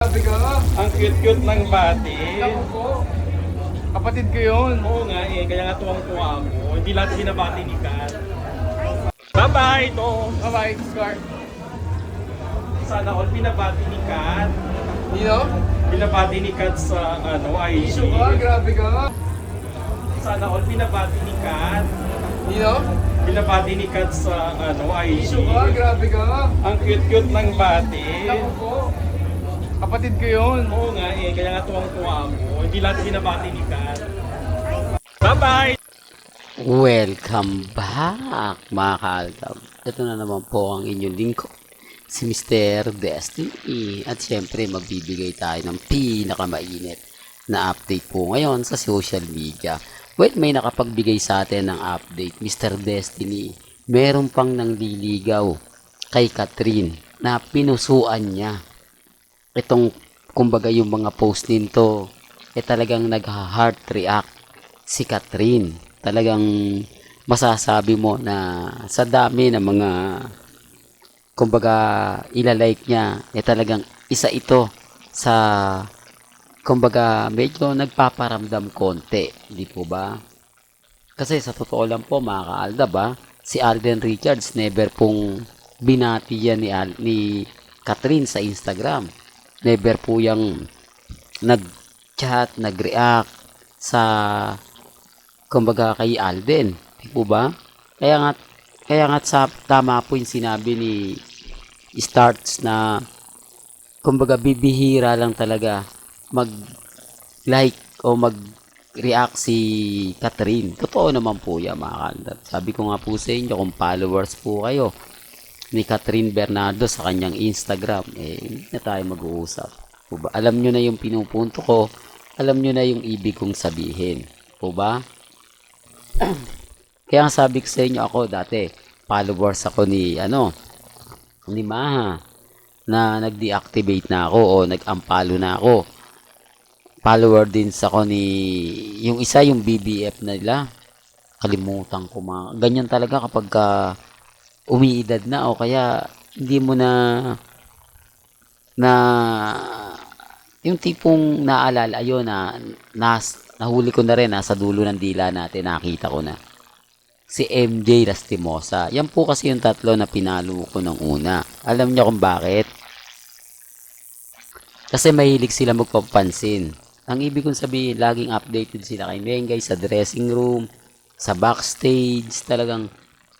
Sabi ka, Ang cute-cute ng bati. ako po. Kapatid ko yun. Oo nga eh, kaya nga tuwang-tuwa ako. Hindi lahat binabati ni Kat. Bye-bye ito. Bye-bye, Scar. Sana all binabati ni Kat. Nino? Binabati ni Kat sa IG. Issue ka, grabe ka. Sana all binabati ni Kat. Nino? Binabati ni Kat sa IG. Issue ka, grabe ka. Ang cute-cute ng bati. Ako po. Kapatid ko yun. Oo nga eh, kaya nga tuwang-tuwa ako. Hindi lahat binabati ni Kat. Bye-bye! Welcome back mga kaaltab. Ito na naman po ang inyong lingkod, si Mr. Destiny. At syempre magbibigay tayo ng pinakamainit na update po ngayon sa social media. Well, may nakapagbigay sa atin ng update, Mr. Destiny. Meron pang nangliligaw kay Catherine na pinusuan niya. Itong kumbaga yung mga post nito talagang nagha-heart react si Catherine. Talagang masasabi mo na sa dami ng mga kumbaga ilalike niya talagang isa ito sa kumbaga medyo nagpaparamdam konti, di po ba? Kasi sa totoo lang po mga kaaldab si Alden Richards never pong binati yan ni Catherine sa Instagram. Never po yung nag-chat, nag-react sa kumbaga kay Alden, di po ba? Kaya nga sa tama po yung sinabi ni Starts na kumbaga bibihira lang talaga mag-like o mag-react si Catherine. Totoo naman po yan mga kandad. Sabi ko nga po sa inyo, kung followers po kayo ni Catherine Bernardo sa kanyang Instagram, hindi na tayo mag-uusap. Po ba? Alam nyo na yung pinupunto ko, alam nyo na yung ibig kong sabihin. Po ba? Kaya ang sabi ko sa inyo, ako dati, followers ako ni Maha, na nag-deactivate na ako o nag-unfollow na ako. Follower din sa ako ni, yung isa yung BBF na nila, kalimutan ko mga, ganyan talaga kapag umiidad na o kaya hindi mo na yung tipong naalala ayun nahuli ko na rin sa dulo ng dila natin, nakita ko na si MJ Lastimosa. Yan po kasi yung tatlo na pinalo ko ng una. Alam niyo kung bakit? Kasi mahilig sila magpapansin. Ang ibig kong sabihin, laging updated sila kay Mengay sa dressing room, sa backstage, talagang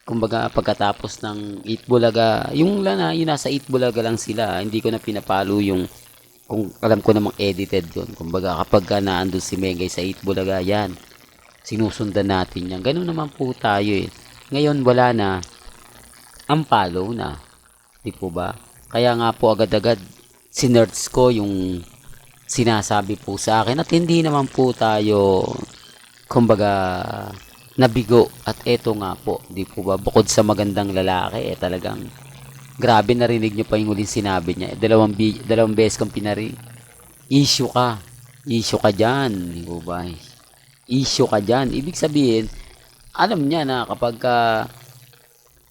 kumbaga pagkatapos ng Eat Bulaga, yung nasa Eat Bulaga lang sila, hindi ko na pinapalo yung kung alam ko namang edited yun. Kumbaga kapag naandun si Mengay sa Eat Bulaga, yan, sinusundan natin yan. Ganun naman po tayo eh. Ngayon wala na, ang follow na. Di po ba? Kaya nga po agad-agad sinerts ko yung sinasabi po sa akin at hindi naman po tayo kumbaga nabigo. At eto nga po, di po ba, bukod sa magandang lalaki, talagang grabe, narinig nyo pa yung huling sinabi niya. Dalawang beses kang pinari. Issue ka dyan, di po ba? Issue ka dyan. Ibig sabihin, alam niya na kapag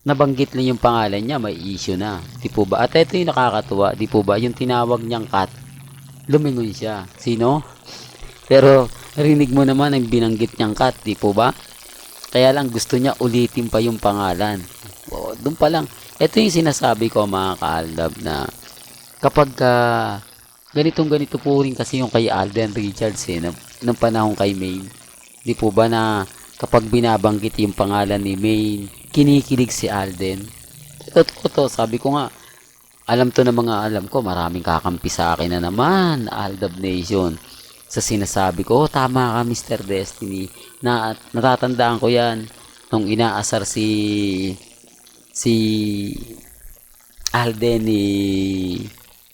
nabanggit lang yung pangalan niya, may issue na. Di po ba? At ito yung nakakatuwa, di po ba? Yung tinawag niyang Kat, lumingon siya. Sino? Pero narinig mo naman ang binanggit niyang Kat, di po ba? Kaya lang gusto niya ulitin pa yung pangalan. O, doon pa lang. Ito yung sinasabi ko mga kaaldab na kapag ganito po rin kasi yung kay Alden Richards ng panahon kay Maine. Di po ba na kapag binabanggit yung pangalan ni Maine, kinikilig si Alden. Totoo to, sabi ko nga, alam to na mga alam ko, maraming kakampi sa akin na naman, Aldab Nation. Sa sinasabi ko, tama ka Mr. Destiny. Natatandaan ko yan nung inaasar si Alden ni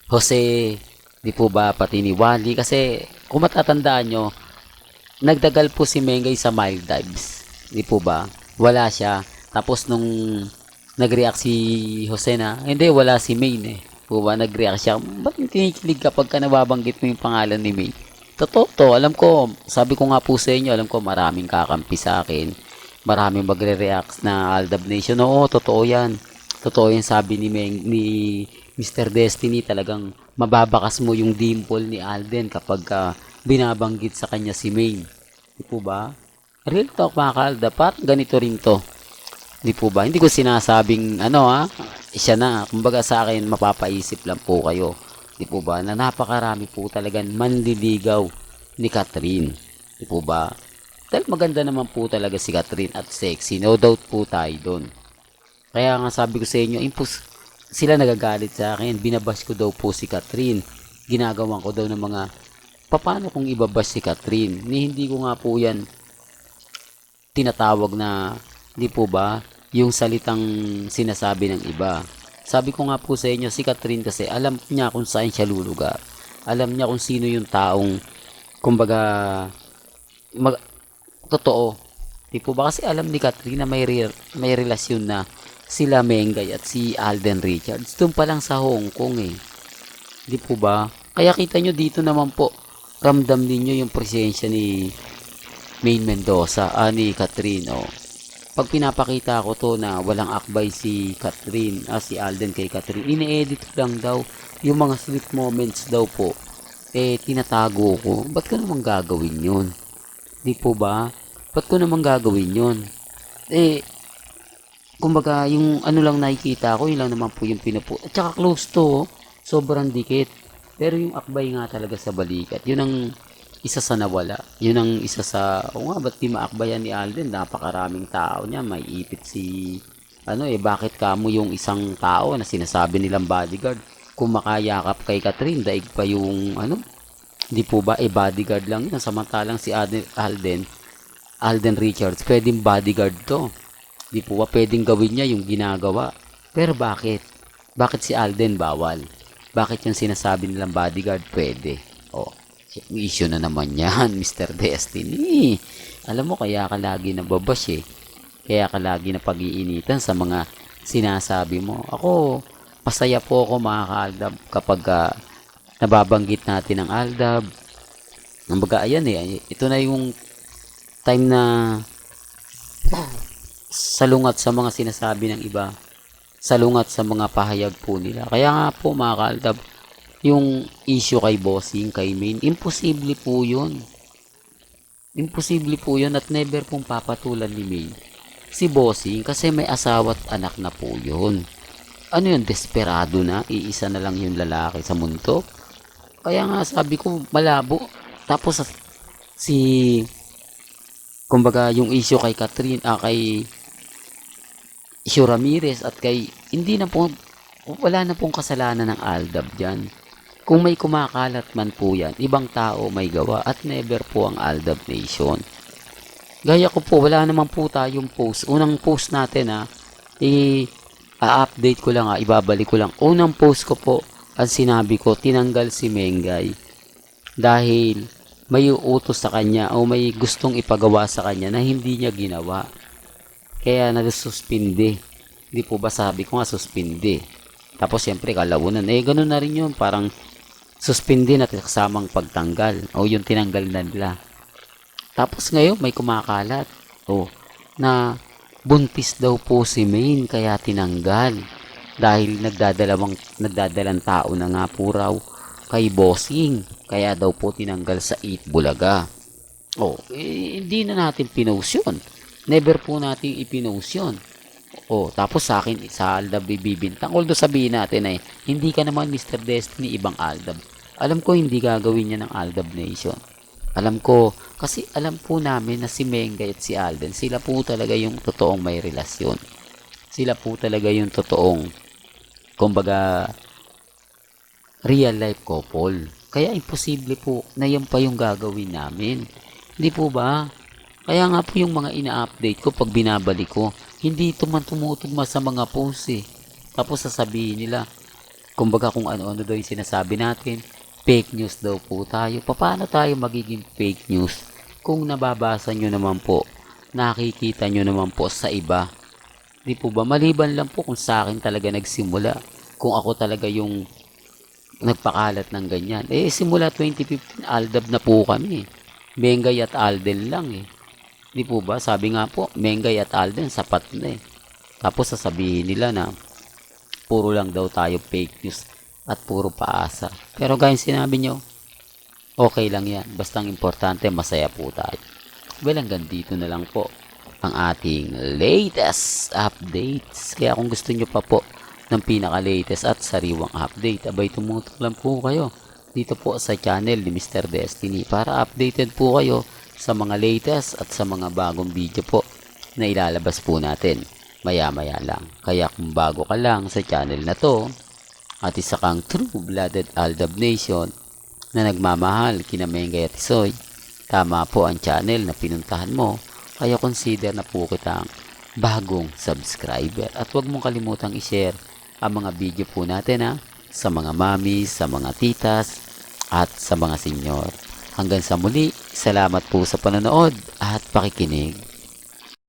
Jose, di po ba, pati ni Wally. Kasi kung matatandaan nyo, nagdagal po si Mengay sa Maldives, di po ba? Wala siya. Tapos nung nag-react si Jose na, hindi, wala si Maine po ba, nag-react siya. Ba't tinikilig kapag nababanggit mo yung pangalan ni Maine? Totoo to, alam ko, sabi ko nga po sa inyo, alam ko maraming kakampi sa akin, maraming magre-react na Aldab Nation. Oo, totoo yan. Totoo yan sabi ni Mr. Destiny, talagang mababakas mo yung dimple ni Alden kapag binabanggit sa kanya si Maine. Di po ba? Real talk mga ka-Aldab, pat ganito rin to. Di po ba? Hindi ko sinasabing siya na. Kumbaga sa akin, mapapaisip lang po kayo. Di po ba? Na napakarami po talagang manliligaw ni Catherine. Di po ba? Dahil maganda naman po talaga si Catherine at sexy. No doubt po tayo doon. Kaya nga sabi ko sa inyo, sila nagagalit sa akin. Binabash ko daw po si Catherine. Ginagawan ko daw ng mga, paano kung ibabash si Catherine? Hindi ko nga po yan tinatawag na, di po ba, yung salitang sinasabi ng iba. Sabi ko nga po sa inyo, si Catherine kasi alam niya kung saan siya lulugar. Alam niya kung sino yung taong, kumbaga, totoo. Di po ba? Kasi alam ni Catherine na may relasyon na sila Mengay at si Alden Richards. Doon pa lang sa Hong Kong eh. Di po ba? Kaya kita nyo dito naman po, ramdam ninyo yung presensya ni Maine Mendoza, ni Catherine. Oh. Pag pinapakita ko to na walang akbay si Catherine, si Alden kay Catherine, ine-edit lang daw yung mga sweet moments daw po. Tinatago ko. Ba't ko naman gagawin yun? Di po ba? Ba't ko naman gagawin yun? Kumbaga, yung lang nakikita ko, yun lang naman po yung At saka close to, sobrang dikit. Pero yung akbay nga talaga sa balikat, yun ang isa sa nawala. Yun ang isa sa, ba't di maakbayan ni Alden? Napakaraming tao niya, may ipit si, bakit kamo yung isang tao na sinasabi nilang bodyguard, kung makayakap kay Catherine, daig pa yung, di po ba, bodyguard lang yun. Samantalang si Alden Richards, pwedeng bodyguard to. Di po ba pwedeng gawin niya yung ginagawa? Pero bakit? Bakit si Alden bawal? Bakit yung sinasabi nilang bodyguard pwede? Issue na naman yan, Mr. Destiny. Alam mo, kaya ka lagi nababash eh. Kaya ka lagi na pag-iinitan sa mga sinasabi mo. Ako, pasaya po ako mga ka-Aldab kapag nababanggit natin ang Aldab. Kumbaga, ayan ito na yung time na salungat sa mga sinasabi ng iba, salungat sa mga pahayag po nila. Kaya nga po mga ka-Aldab, yung issue kay Bossing, kay Maine, imposible po yun. Imposible po yun at never pong papatulan ni Maine si Bossing kasi may asawa at anak na po yun. Ano yun, desperado na, iisa na lang yung lalaki sa mundo. Kaya nga sabi ko, malabo. Tapos kumbaga yung issue kay Catherine, kay Isyo Ramirez at kay, wala na pong kasalanan ng Aldab dyan. Kung may kumakalat man po yan, ibang tao may gawa at never po ang Aldab Nation. Gaya ko po, wala naman po tayong post. Unang post natin i-update ko lang ibabalik ko lang. Unang post ko po, ang sinabi ko, tinanggal si Mengay dahil may utos sa kanya o may gustong ipagawa sa kanya na hindi niya ginawa. Kaya nagsuspindi. Di po ba sabi ko nga suspindi. Tapos siyempre kalaunan. Ganun na rin yun. Parang suspindi na kasamang pagtanggal. O yung tinanggal na nila. Tapos ngayon may kumakalat. Na buntis daw po si Maine kaya tinanggal. Dahil nagdadalang tao na nga po raw kay Bossing. Kaya daw po tinanggal sa Eat Bulaga. Hindi na natin pinost yun. Never po natin ipinost yun. Tapos sa akin, sa Aldab bibintang. Although sabihin natin hindi ka naman Mr. Destiny, ibang Aldab. Alam ko hindi gagawin niya ng Aldab Nation. Alam ko, kasi alam po namin na si Mengay at si Alden, sila po talaga yung totoong may relasyon. Sila po talaga yung totoong, kumbaga, real life couple. Kaya imposible po na yan pa yung gagawin namin. Hindi po ba? Kaya nga po yung mga ina-update ko pag binabalik ko, hindi ito man tumutugma sa mga posts Tapos sasabihin nila, kumbaga kung ano-ano daw yung sinasabi natin, fake news daw po tayo. Paano tayo magiging fake news kung nababasa nyo naman po, nakikita nyo naman po sa iba? Di po ba? Maliban lang po kung sa akin talaga nagsimula. Kung ako talaga yung nagpakalat ng ganyan. Simula 2015, Aldab na po kami. Mengay at Alden lang Di po ba? Sabi nga po, Mengay at Alden, sapat na Tapos sasabihin nila na puro lang daw tayo fake news. at puro paasa. Pero gaya sinabi nyo, okay lang yan. Basta ang importante, masaya po tayo. Well, hanggang dito na lang po ang ating latest updates. Kaya kung gusto nyo pa po ng pinaka-latest at sariwang update, abay tumutok lang po kayo dito po sa channel ni Mr. Destiny para updated po kayo sa mga latest at sa mga bagong video po na ilalabas po natin maya-maya lang. Kaya kung bago ka lang sa channel na to at isa kang true-blooded Aldab Nation na nagmamahal kina Mengay at Isoy, tama po ang channel na pinuntahan mo, kaya consider na po kitang bagong subscriber. At huwag mong kalimutang i-share ang mga video po natin sa mga mamis, sa mga titas, at sa mga senyor. Hanggang sa muli, salamat po sa panonood at pakikinig.